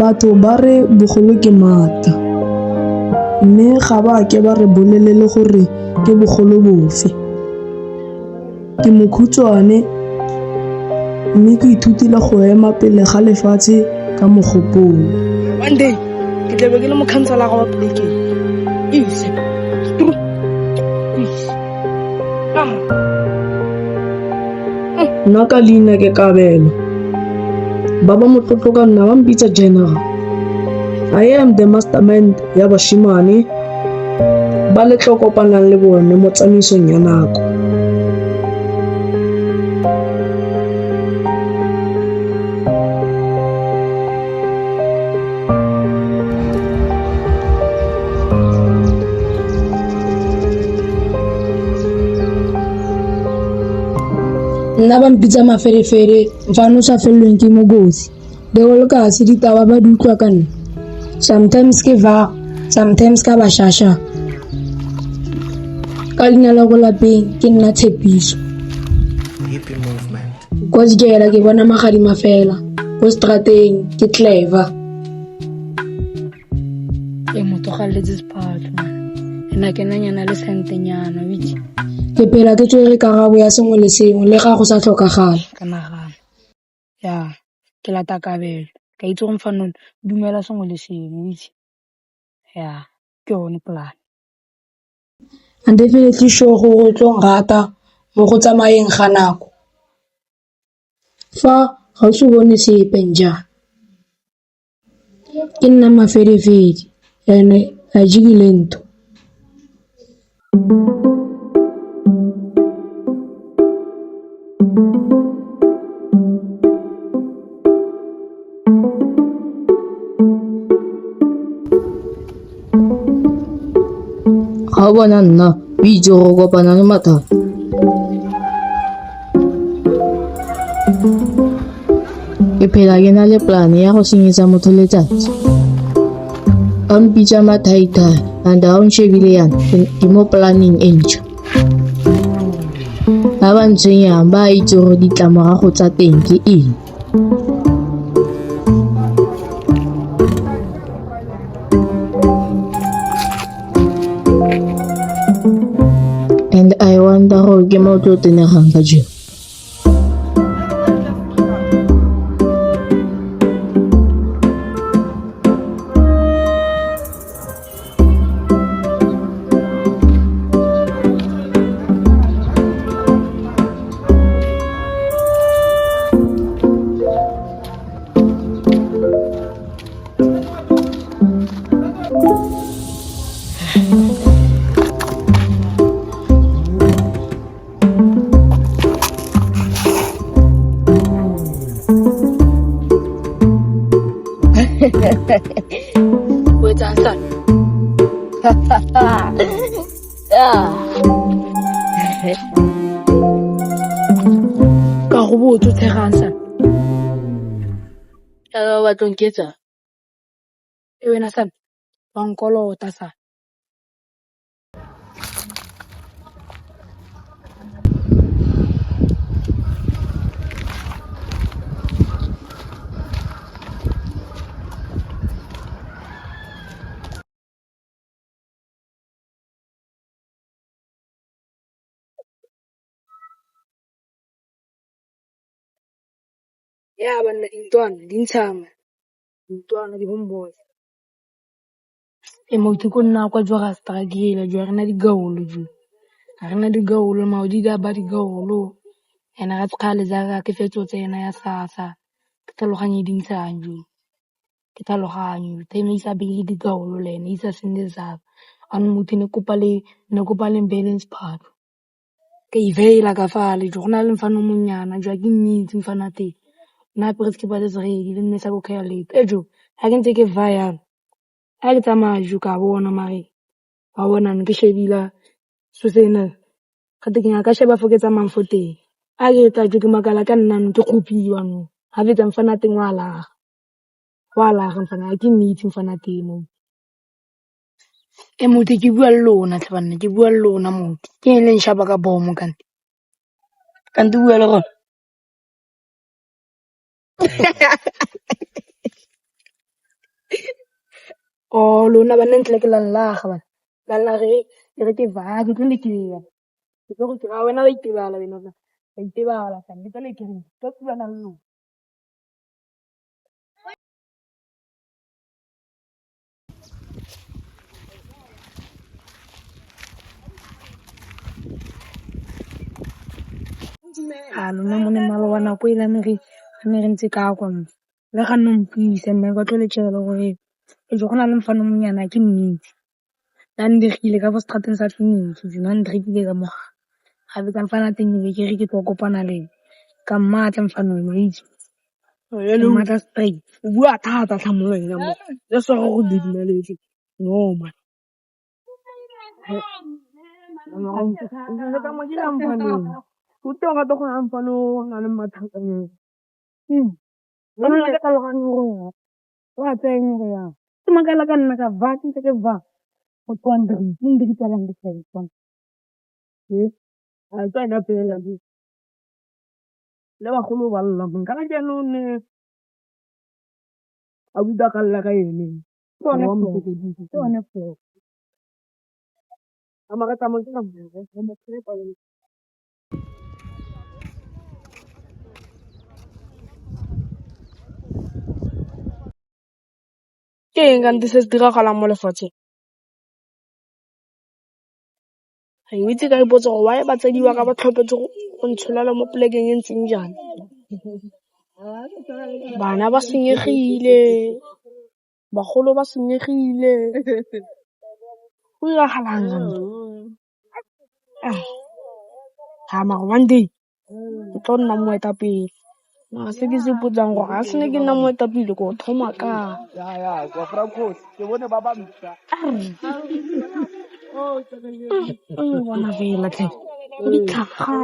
Batho ba re bogolo ke mata, mme ga ba ke ba re bolelele gore ke bogolo bofe. Ke mokhutswane mme ke ithutile go ema pele ga lefatshe ka mogopolo. One day ke tla be ke le mokhanselara wa polekeng. Nna ka leina ke Kabelo. Ba ba motlotlo ka nna ba mpitsa General. I am the mastermind ya bashimane ba le tlo kopanang le bone mo tsamaisong ya nako. Nna ba mpitsa Maferefere, mfano sa fellweng ke mogosi. Le go le ka se ditaba ba di utlwa ka nna. Sometimes ke va, sometimes ka bashasha. Ka leina la go lapeng ke nna Tshepiso. Hippie movement. Kwa Jela ke bona magadima fela. Ko strateng ke Clever. E motho ga le sephatlo man. Ena ke nanyana le sentenyana witse. Ke phela ke tswere karabo ya sengwe le sengwe le ga go sa tlhokagala. Ka nagana. Ya, ke lata Kabelo. Ka itse go mfanong dumela sengwe le sengwe witse. Ya, ke yone plan. I'm definitely sure go tlo rata mo go tsamayeng ga nako. Fa ga o se bone sepe nja. Ke nna Maferefere ene a jigile ntho. Ga o bona nna o itse go kopana le mathata. Ke phela ke na le polane ya go senyetsa motho letsatsi. A mpitsa Mathaithai and ha o nshebile yana ke mo planeng e ntšha. Ba ba ntshwenyang ba itse gore ditlamorago tsa teng ke eng. And I wonder gore ke mo tlo tenegang ka jeno. O etsang sana? Ka go botse o tshegang sana. Ya ba tlo nketsa. E wena sana, wa nkolota sana. Ya banna dintwana, di ntshama. Dintwana di homeboy. E motho ko nna kwa jwa ga struggle jwa rena digaolo jo. Ga rena digaolo maudi da ba digaolo. Ena ga tshkale za ke fetso tsena ya sasa. Ke tlhaloganye dintshang jo. Ke tlhaloganye time isa bile digaolo le ene isa sende za. Anu motho ne kopa le balance part. Ke ivela ka fale jo gona le mfano monyana jwa ke nnitse mfana te. Na pres ke ba le zredi le nne sa go kaya late. Jo ha ke ntse ke vaya. Ha ke tsamaya jo ka bona mare. Wa bona ke shebila so sena. Kgate ke ka sheba fo ke tsamayang fo teng. A ke tla jo ke makala ka nna ke kgopiwa no. Ha fetsa mfana teng wala. Wala ga mfana ke nnitse mfana teng mo. E motho ke bua le lona tlhabanna ke bua le lona motho. Ke le nshaba ka bomo kante. Kante bua le gona. Oh, lona banna ntle ke la llaga bana. La llage ke re ke va ke tlo le kenya. Ke tlo go kira wena ba itebala wena. Ba itebala ka ke tlo le kenya. Tlo tsana le lona. Lona mone malo wa nako e ne re ntse ka kwa mo. Le ga nne mpise mme ba tlo le tshela gore e jo gona le mfano monyana ke nnete. La ndigile ka bo strateng sa tleliniki tsena ndrekile ka mo. Ga be ka mfana teng e ke re ke tlo kopana le ka mmatla mfano mo itse. Ke mmatla straight. O bua thata tlhamolo ena mo. Le so go didimeletse. No man. Nka mo dira mfano. O tlo ga to go mfano na le mathata mo. Nna ke ka logane go wa tseng go ya. Ke makala ka nna ka va ke va. Go tswang ndi ke tsala ndi ke tswang. A tswa ina pela di. Le ba golo ba lla mo kana ke no ne a buta ka lla ka ene. Tsone fo. Ama ka tamo ke mo tsere pa. Ke eng kante se se diragalang mo lefatsheng? Ga o itse ka ipotsa gore why batsadi ba ka ba tlhopetse go ntsholela mo polekeng e ntseng jaana. Bana ba senyegile, bagolo ba senyegile. Go diragalang kante? Mara one day ke tlo nna moetapele. Mara se ke se ipotsang gore ga se ne ke nna moetapele ko thoma ka. Bona fela tlhe. Go ditlhaga,